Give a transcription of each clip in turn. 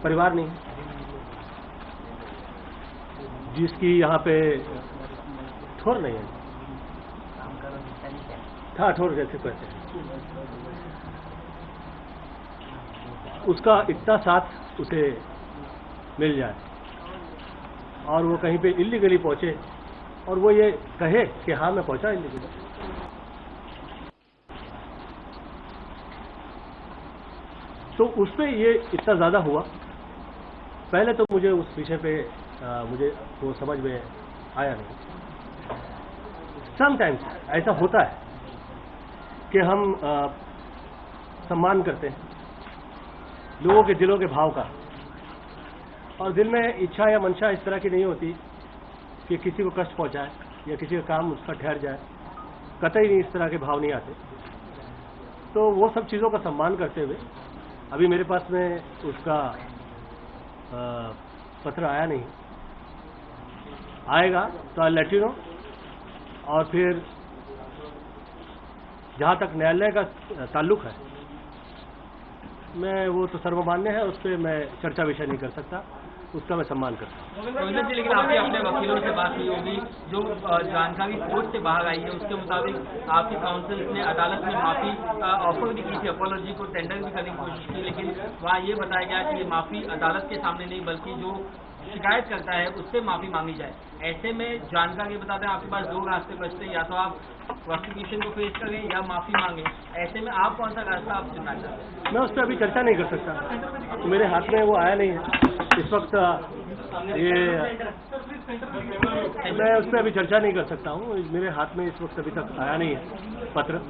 परिवार नहीं है, जिसकी यहाँ पे ठोर नहीं है, था ठोर जैसे कहते हैं, उसका इतना साथ उसे मिल जाए और वो कहीं पे इल्लीगली पहुंचे और वो ये कहे कि हाँ मैं पहुंचा इल्लीगली, तो उस पर ये इतना ज़्यादा हुआ। पहले तो मुझे उस विषय पे मुझे वो समझ में आया नहीं। समटाइम्स ऐसा होता है कि हम सम्मान करते हैं लोगों के दिलों के भाव का, और दिल में इच्छा या मंशा इस तरह की नहीं होती कि किसी को कष्ट पहुंचाए या किसी का काम उसका ठहर जाए, कतई नहीं इस तरह के भाव नहीं आते। तो वो सब चीज़ों का सम्मान करते हुए अभी मेरे पास में उसका पत्र आया नहीं, आएगा तो आई लेट यू नो। और फिर जहाँ तक न्यायालय का ताल्लुक है, मैं वो तो सर्वमान्य है, उस पर मैं चर्चा विषय नहीं कर सकता, उसका मैं सम्मान करता हूँ। लेकिन आपकी अपने वकीलों से बात हुई होगी, जो जानकारी कोर्ट से बाहर आई है उसके मुताबिक आपकी काउंसिल ने अदालत में माफी ऑफर भी की थी, अपॉलॉजी को टेंडर भी करने की कोशिश की, लेकिन वहाँ ये बताया गया कि ये माफी अदालत के सामने नहीं बल्कि जो शिकायत करता है उससे माफी मांगी जाए। ऐसे में जानकारी बताते हैं आपके पास दो रास्ते बचते हैं, या तो आप प्रोसिक्यूशन को फेस करें या माफी मांगे। ऐसे में आप कौन सा रास्ता आप चुनना चाहते हैं? मैं उस पर अभी चर्चा नहीं कर सकता, तो मेरे हाथ में वो आया नहीं है इस वक्त, ये मैं उस पर अभी चर्चा नहीं कर सकता हूँ, मेरे हाथ में इस वक्त अभी तक आया नहीं है पत्र।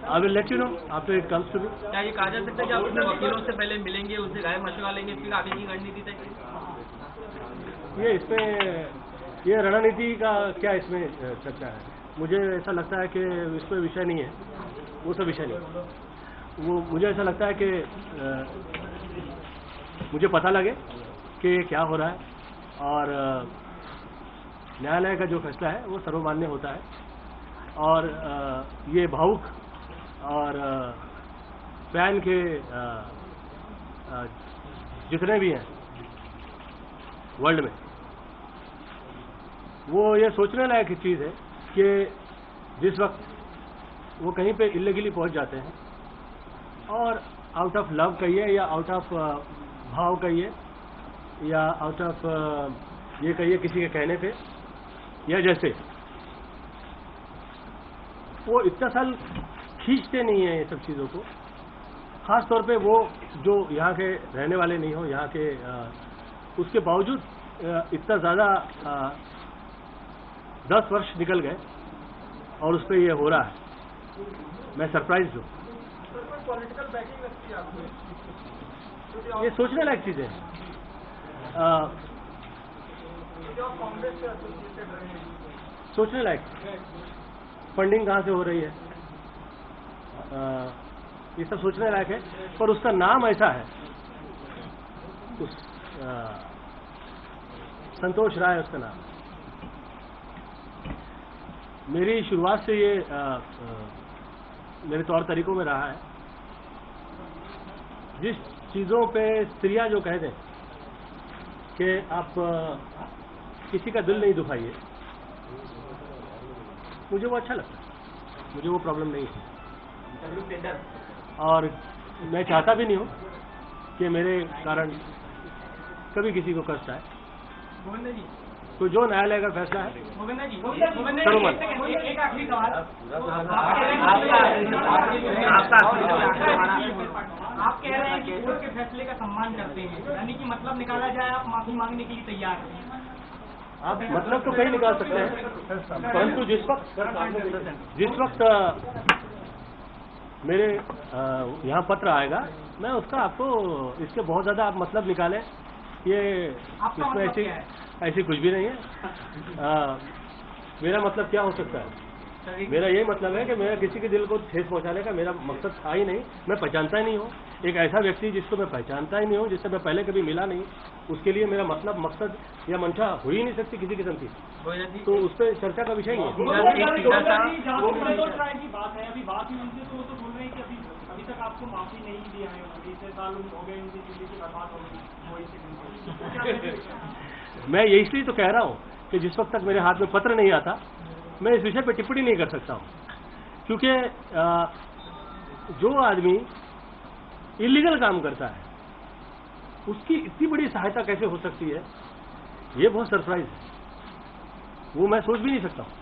I will let you know after it comes to me. क्या ये कहा जा सकता है कि आप अपने वकीलों से पहले मिलेंगे, उनसे राय मशवरा लेंगे, फिर आगे की रणनीति तय करेंगे? ये इसमें ये रणनीति का क्या इसमें चर्चा है? मुझे ऐसा लगता है कि इसमें विषय नहीं है, वो सब विषय नहीं। वो मुझे ऐसा लगता है कि मुझे पता लगे कि क्या हो रहा है, और न्यायालय का जो फैसला है वो सर्वमान्य होता है, और ये भावुक और पैन के जितने भी हैं वर्ल्ड में, वो ये सोचने लायक चीज़ है कि जिस वक्त वो कहीं पे इल्लीगली पहुंच जाते हैं और आउट ऑफ लव कहिए या आउट ऑफ भाव कहिए या आउट ऑफ ये कहिए किसी के कहने पे, या जैसे वो इतना साल खींचते नहीं है ये सब चीज़ों को, ख़ास तौर पे वो जो यहाँ के रहने वाले नहीं हो, यहाँ के उसके बावजूद इतना ज़्यादा 10 वर्ष निकल गए और उस पर ये हो रहा है, मैं सरप्राइज हूँ। ये सोचने लायक चीज़ें हैं। सोचने लायक फंडिंग कहाँ से हो रही है, ये सब सोचने लायक है, पर उसका नाम ऐसा है, उस संतोष राय उसका नाम। मेरी शुरुआत से ये मेरे तौर तरीकों में रहा है, जिस चीज़ों पे स्त्रियां जो कह दें कि आप किसी का दिल नहीं दुखाइए, मुझे वो अच्छा लगता है, मुझे वो प्रॉब्लम नहीं है, और मैं चाहता भी नहीं हूँ कि मेरे कारण कभी किसी को कष्ट आए। तो जो न्यायालय का फैसला है एक आखिरी सवाल, आप कह रहे हैं कि कोर्ट के फैसले का सम्मान करते हैं, यानी कि मतलब निकाला जाए आप माफी मांगने के लिए तैयार हैं? आप मतलब तो कहीं निकाल सकते हैं, परंतु जिस वक्त मेरे यहाँ पत्र आएगा, मैं उसका आपको इसके बहुत ज़्यादा आप मतलब निकालें, ये इसमें ऐसी कुछ भी नहीं है। मेरा मतलब क्या हो सकता है? मेरा यही मतलब है कि मेरा किसी के दिल को ठेस पहुंचाने का मेरा मकसद था ही नहीं, मैं पहचानता ही नहीं हूँ एक ऐसा व्यक्ति जिसको मैं पहचानता ही नहीं हूँ, जिससे मैं पहले कभी मिला नहीं, उसके लिए मेरा मतलब मकसद या मंशा हो ही नहीं सकती किसी किस्म की, तो उस पर चर्चा का विषय नहीं है। अभी तक आपको माफी नहीं दिया है उन्होंने, इतने साल हो गए उनकी जिंदगी बर्बाद हो गई, वो इसे मैं ये इसलिए तो कह रहा हूँ कि जिस वक्त तक मेरे हाथ में पत्र नहीं आता मैं इस विषय पर टिप्पणी नहीं कर सकता हूँ, क्योंकि जो आदमी इलीगल काम करता है उसकी इतनी बड़ी सहायता कैसे हो सकती है, ये बहुत सरप्राइज है, वो मैं सोच भी नहीं सकता हूँ।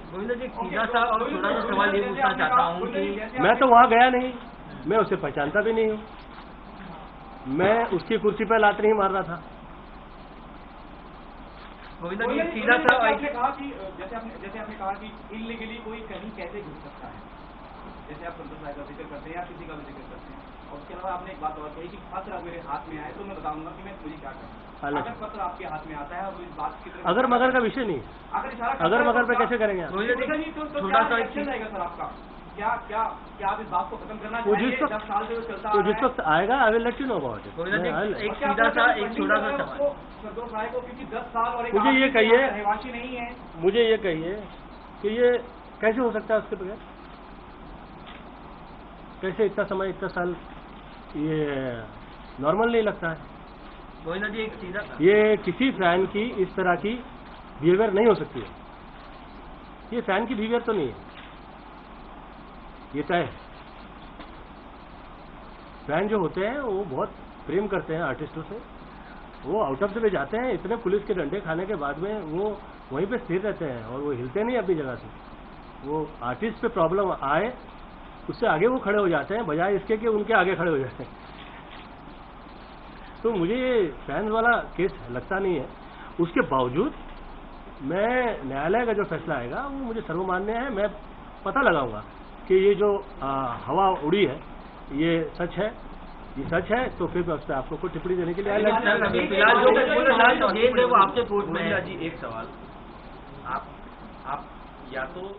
गोविंदा जी, सीधा सा और थोड़ा सा सवाल ये पूछना चाहता हूँ कि मैं तो वहां गया नहीं, मैं उसे पहचानता भी नहीं हूँ, मैं उसकी कुर्सी पर लात नहीं मार रहा था। गोविंदा जी, सीधा सा आपने कहा कि जैसे आपने कहा कि इलीगली कोई कहीं कैसे घुस सकता है, जैसे आप संतोष राय का जिक्र करते हैं या किसी का भी जिक्र करते हैं, और उसके अलावा आपने एक बात और कही कि पत्र मेरे हाथ में आए तो मैं बताऊंगा कि मैं मुझे क्या करना। अगर पत्र आपके हाथ में आता है और इस बात की तरफ अगर मगर का विषय नहीं, अगर मगर पे कैसे करेंगे आप? थोड़ा सा रहेगा सर आपका क्या क्या क्या आप इस बात को खत्म करना वो चाहिए? जिस 10 साल से वो चलता तो जिस वक्त आएगा I will let you know about Govinda ji, it. एक सीधा सा एक छोटा सा सवाल, संतोष राय को क्योंकि 10 साल और एक मुझे ये कहिए, रहवासी नहीं है, मुझे ये कहिए कि ये कैसे हो सकता है उसके बगैर, कैसे इतना समय इतना साल, ये नॉर्मल नहीं लगता है। गोविंदा जी, एक सीधा ये किसी फैन की इस तरह की बिहेवियर नहीं हो सकती है, ये फैन की बिहेवियर तो नहीं है, ये तय है। फैन जो होते हैं वो बहुत प्रेम करते हैं आर्टिस्टों से, वो आउट ऑफ द वे जाते हैं, इतने पुलिस के डंडे खाने के बाद में वो वहीं पे स्थिर रहते हैं और वो हिलते नहीं अपनी जगह से। वो आर्टिस्ट पे प्रॉब्लम आए उससे आगे वो खड़े हो जाते हैं, बजाय इसके कि उनके आगे खड़े हो जाते हैं। तो मुझे ये फैंस वाला केस लगता नहीं है। उसके बावजूद मैं न्यायालय का जो फैसला आएगा वो मुझे सर्वमान्य है, मैं पता लगाऊंगा कि ये जो हवा उड़ी है ये सच है, ये सच है तो फिर मैं उस पर आप लोग को टिप्पणी देने के लिए फिलहाल जो केस है वो आपके कोर्ट में है। जी एक सवाल, आप या तो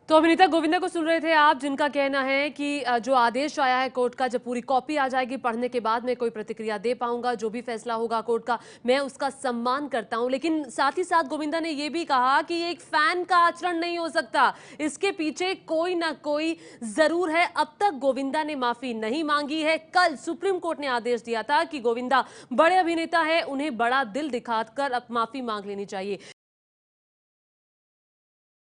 तो अभिनेता गोविंदा को सुन रहे थे आप, जिनका कहना है कि जो आदेश आया है कोर्ट का, जब पूरी कॉपी आ जाएगी पढ़ने के बाद मैं कोई प्रतिक्रिया दे पाऊंगा, जो भी फैसला होगा कोर्ट का मैं उसका सम्मान करता हूं। लेकिन साथ ही साथ गोविंदा ने यह भी कहा कि ये एक फैन का आचरण नहीं हो सकता, इसके पीछे कोई ना कोई जरूर है। अब तक गोविंदा ने माफी नहीं मांगी है। कल सुप्रीम कोर्ट ने आदेश दिया था कि गोविंदा बड़े अभिनेता है, उन्हें बड़ा दिल दिखाकर अब माफी मांग लेनी चाहिए।